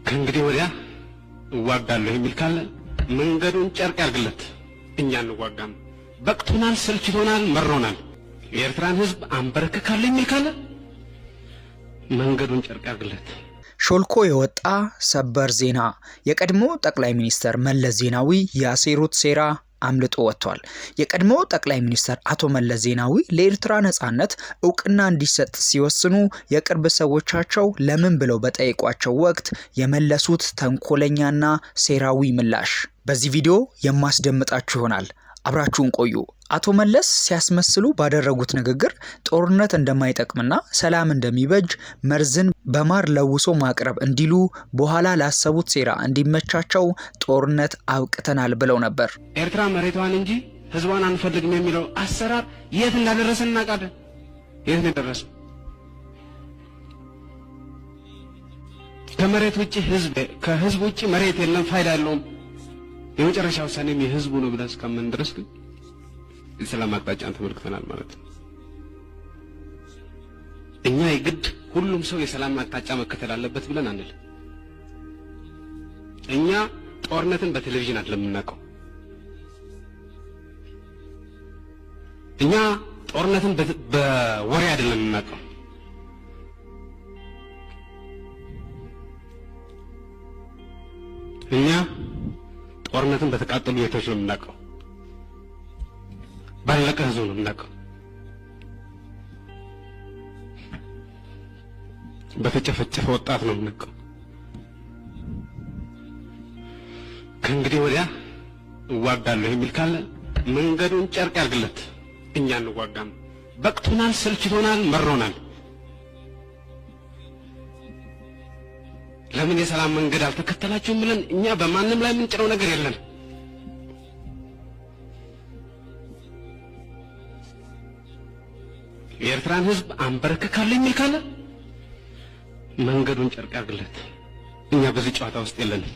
ከእንግዲህ ወዲያ እዋጋለሁ የሚል ካለ መንገዱን ጨርቅ ያርግለት። እኛ እንዋጋም። በቅቶናል፣ ሰልችቶናል፣ መሮናል። የኤርትራን ሕዝብ አንበረክካለሁ የሚል ካለ መንገዱን ጨርቅ ያርግለት። ሾልኮ የወጣ ሰበር ዜና። የቀድሞ ጠቅላይ ሚኒስተር መለስ ዜናዊ ያሴሩት ሴራ አምልጦ ወጥቷል። የቀድሞ ጠቅላይ ሚኒስተር አቶ መለስ ዜናዊ ለኤርትራ ነጻነት እውቅና እንዲሰጥ ሲወስኑ የቅርብ ሰዎቻቸው ለምን ብለው በጠየቋቸው ወቅት የመለሱት ተንኮለኛና ሴራዊ ምላሽ በዚህ ቪዲዮ የማስደምጣችሁ ይሆናል። አብራችሁን ቆዩ። አቶ መለስ ሲያስመስሉ ባደረጉት ንግግር ጦርነት እንደማይጠቅምና ሰላም እንደሚበጅ መርዝን በማር ለውሶ ማቅረብ እንዲሉ በኋላ ላሰቡት ሴራ እንዲመቻቸው ጦርነት አብቅተናል ብለው ነበር። ኤርትራ መሬቷን እንጂ ህዝቧን አንፈልግም የሚለው አሰራር የት እንዳደረሰ እናውቃለን። የት ነው የደረሰው? ከመሬት ውጪ ህዝብ ከህዝብ ውጪ መሬት የለም፣ ፋይዳ የለውም። የመጨረሻው ውሳኔም የህዝቡ ነው ብለን እስከምን ድረስ ግን የሰላም አቅጣጫን ተመልክተናል ማለት ነው። እኛ የግድ ሁሉም ሰው የሰላም አቅጣጫ መከተል አለበት ብለን አንል። እኛ ጦርነትን በቴሌቪዥን አይደለም የምናውቀው። እኛ ጦርነትን በወሬ አይደለም የምናውቀው። እኛ ጦርነትን በተቃጠሉ ቤቶች ነው የምናውቀው። ባለቀ ህዝብ ነው የምናውቀው። በተጨፈጨፈ ወጣት ነው የምናውቀው። ከእንግዲህ ወዲያ እዋጋለሁ የሚል ካለ መንገዱን ጨርቅ ያርግለት። እኛ እንዋጋም። በቅቶናል፣ ሰልችቶናል፣ መሮናል። ለምን የሰላም መንገድ አልተከተላችሁም ብለን እኛ በማንም ላይ የምንጭነው ነገር የለን። የኤርትራን ሕዝብ አንበረክካለሁ የሚል ካለ መንገዱን ጨርቅ ያርግለት። እኛ በዚህ ጨዋታ ውስጥ የለንም።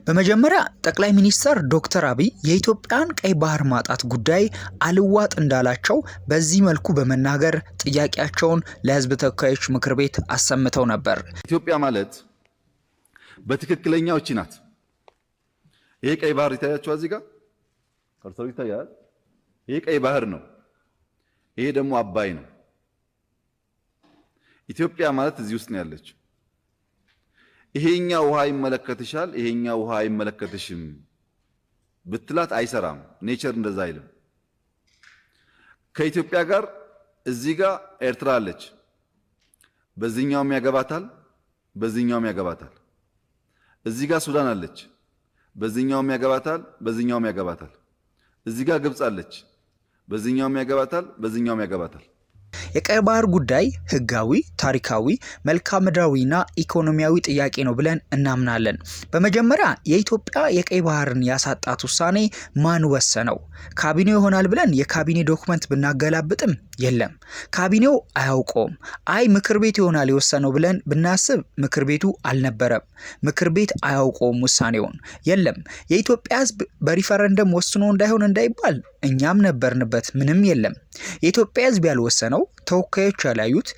በመጀመሪያ ጠቅላይ ሚኒስተር ዶክተር አብይ የኢትዮጵያን ቀይ ባህር ማጣት ጉዳይ አልዋጥ እንዳላቸው በዚህ መልኩ በመናገር ጥያቄያቸውን ለሕዝብ ተወካዮች ምክር ቤት አሰምተው ነበር። ኢትዮጵያ ማለት በትክክለኛው እቺ ናት። ይሄ ቀይ ባህር ይታያችኋል፣ እዚህ ጋር ከርሰው ይታያል። ይሄ ቀይ ባህር ነው። ይሄ ደግሞ አባይ ነው። ኢትዮጵያ ማለት እዚህ ውስጥ ነው ያለችው። ይሄኛ ውሃ ይመለከትሻል፣ ይሄኛ ውሃ አይመለከትሽም ብትላት አይሰራም። ኔቸር እንደዛ አይልም። ከኢትዮጵያ ጋር እዚህ ጋር ኤርትራ አለች። በዚህኛውም ያገባታል፣ በዚህኛውም ያገባታል። እዚህ ጋር ሱዳን አለች። በዚህኛውም ያገባታል፣ በዚህኛውም ያገባታል። እዚህ ጋር ግብጽ አለች። በዚህኛውም ያገባታል፣ በዚህኛውም ያገባታል። የቀይ ባህር ጉዳይ ህጋዊ፣ ታሪካዊ፣ መልክዓ ምድራዊና ኢኮኖሚያዊ ጥያቄ ነው ብለን እናምናለን። በመጀመሪያ የኢትዮጵያ የቀይ ባህርን ያሳጣት ውሳኔ ማን ወሰነው? ካቢኔው ይሆናል ብለን የካቢኔ ዶክመንት ብናገላብጥም የለም፣ ካቢኔው አያውቀውም። አይ ምክር ቤት ይሆናል የወሰነው ብለን ብናስብ ምክር ቤቱ አልነበረም፣ ምክር ቤት አያውቀውም ውሳኔውን። የለም የኢትዮጵያ ህዝብ በሪፈረንደም ወስኖ እንዳይሆን እንዳይባል እኛም ነበርንበት፣ ምንም የለም። የኢትዮጵያ ህዝብ ያልወሰነው ተወካዮች ያላዩት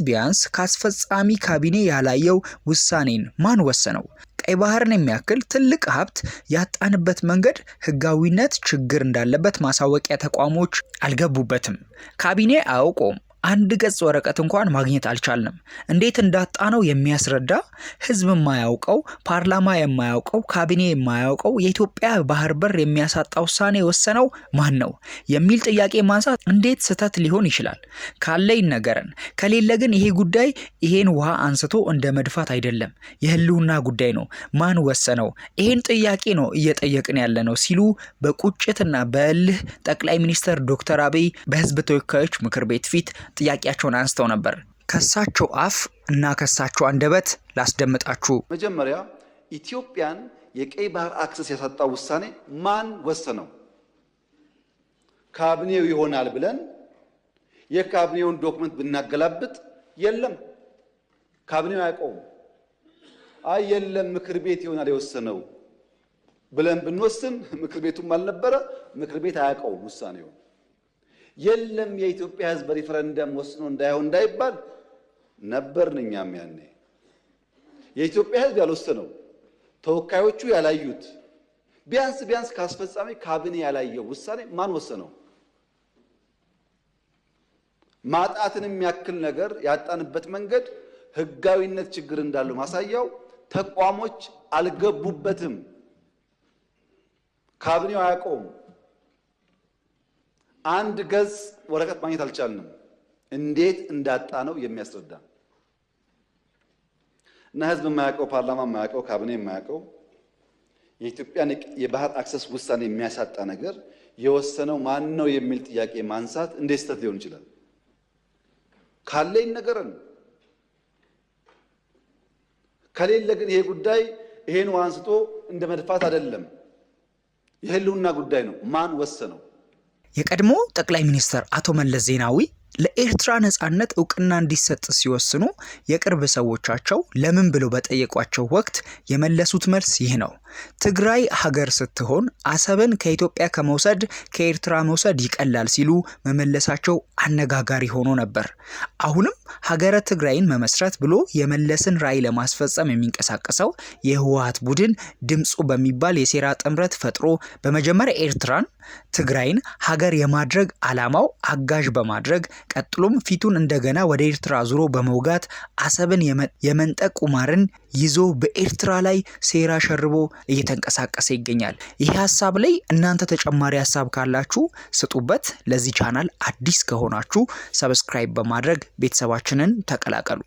ቢያንስ ካስፈጻሚ ካቢኔ ያላየው ውሳኔን ማን ወሰነው? ቀይ ባህርን የሚያክል ትልቅ ሀብት ያጣንበት መንገድ ህጋዊነት ችግር እንዳለበት ማሳወቂያ ተቋሞች አልገቡበትም። ካቢኔ አያውቀውም። አንድ ገጽ ወረቀት እንኳን ማግኘት አልቻልንም። እንዴት እንዳጣነው የሚያስረዳ ህዝብ የማያውቀው፣ ፓርላማ የማያውቀው፣ ካቢኔ የማያውቀው የኢትዮጵያ ባህር በር የሚያሳጣ ውሳኔ የወሰነው ማን ነው የሚል ጥያቄ ማንሳት እንዴት ስህተት ሊሆን ይችላል? ካለ ይነገረን፣ ከሌለ ግን ይሄ ጉዳይ ይሄን ውሃ አንስቶ እንደ መድፋት አይደለም፣ የህልውና ጉዳይ ነው። ማን ወሰነው? ይሄን ጥያቄ ነው እየጠየቅን ያለ ነው ሲሉ በቁጭትና በእልህ ጠቅላይ ሚኒስተር ዶክተር አብይ በህዝብ ተወካዮች ምክር ቤት ፊት ጥያቄያቸውን አንስተው ነበር። ከሳቸው አፍ እና ከሳቸው አንደበት ላስደምጣችሁ። መጀመሪያ ኢትዮጵያን የቀይ ባህር አክሰስ ያሳጣው ውሳኔ ማን ወሰነው? ካቢኔው ይሆናል ብለን የካቢኔውን ዶክመንት ብናገላብጥ የለም፣ ካቢኔው አያውቀውም። አይ የለም ምክር ቤት ይሆናል የወሰነው ብለን ብንወስን ምክር ቤቱም አልነበረ፣ ምክር ቤት አያውቀውም ውሳኔው። የለም የኢትዮጵያ ሕዝብ በሪፈረንደም ወስኖ እንዳይሆን እንዳይባል ነበርን። እኛም ያኔ የኢትዮጵያ ሕዝብ ያልወሰነው ተወካዮቹ ያላዩት ቢያንስ ካስፈጻሚ ካቢኔ ያላየው ውሳኔ ማን ወሰነው? ማጣትንም ያክል ነገር ያጣንበት መንገድ ህጋዊነት ችግር እንዳለው ማሳያው ተቋሞች አልገቡበትም። ካቢኔው አያውቀውም። አንድ ገጽ ወረቀት ማግኘት አልቻልንም። እንዴት እንዳጣ ነው የሚያስረዳ እና ህዝብ የማያውቀው ፓርላማ የማያውቀው ካቢኔ የማያውቀው የኢትዮጵያን የባህር አክሰስ ውሳኔ የሚያሳጣ ነገር የወሰነው ማን ነው የሚል ጥያቄ ማንሳት እንዴት ስህተት ሊሆን ይችላል? ካለ ይነገረን። ከሌለ ግን ይሄ ጉዳይ ይሄን አንስቶ እንደ መድፋት አይደለም፣ የህልውና ጉዳይ ነው። ማን ወሰነው? የቀድሞ ጠቅላይ ሚኒስትር አቶ መለስ ዜናዊ ለኤርትራ ነጻነት እውቅና እንዲሰጥ ሲወስኑ የቅርብ ሰዎቻቸው ለምን ብለው በጠየቋቸው ወቅት የመለሱት መልስ ይህ ነው። ትግራይ ሀገር ስትሆን አሰብን ከኢትዮጵያ ከመውሰድ ከኤርትራ መውሰድ ይቀላል ሲሉ መመለሳቸው አነጋጋሪ ሆኖ ነበር። አሁንም ሀገረ ትግራይን መመስረት ብሎ የመለስን ራዕይ ለማስፈጸም የሚንቀሳቀሰው የህወሓት ቡድን ድምፁ በሚባል የሴራ ጥምረት ፈጥሮ በመጀመሪያ ኤርትራን ትግራይን ሀገር የማድረግ ዓላማው አጋዥ በማድረግ ቀጥሎም ፊቱን እንደገና ወደ ኤርትራ ዙሮ በመውጋት አሰብን የመንጠቅ ቁማርን ይዞ በኤርትራ ላይ ሴራ ሸርቦ እየተንቀሳቀሰ ይገኛል። ይህ ሐሳብ ላይ እናንተ ተጨማሪ ሐሳብ ካላችሁ ስጡበት። ለዚህ ቻናል አዲስ ከሆናችሁ ሰብስክራይብ በማድረግ ቤተሰባችንን ተቀላቀሉ።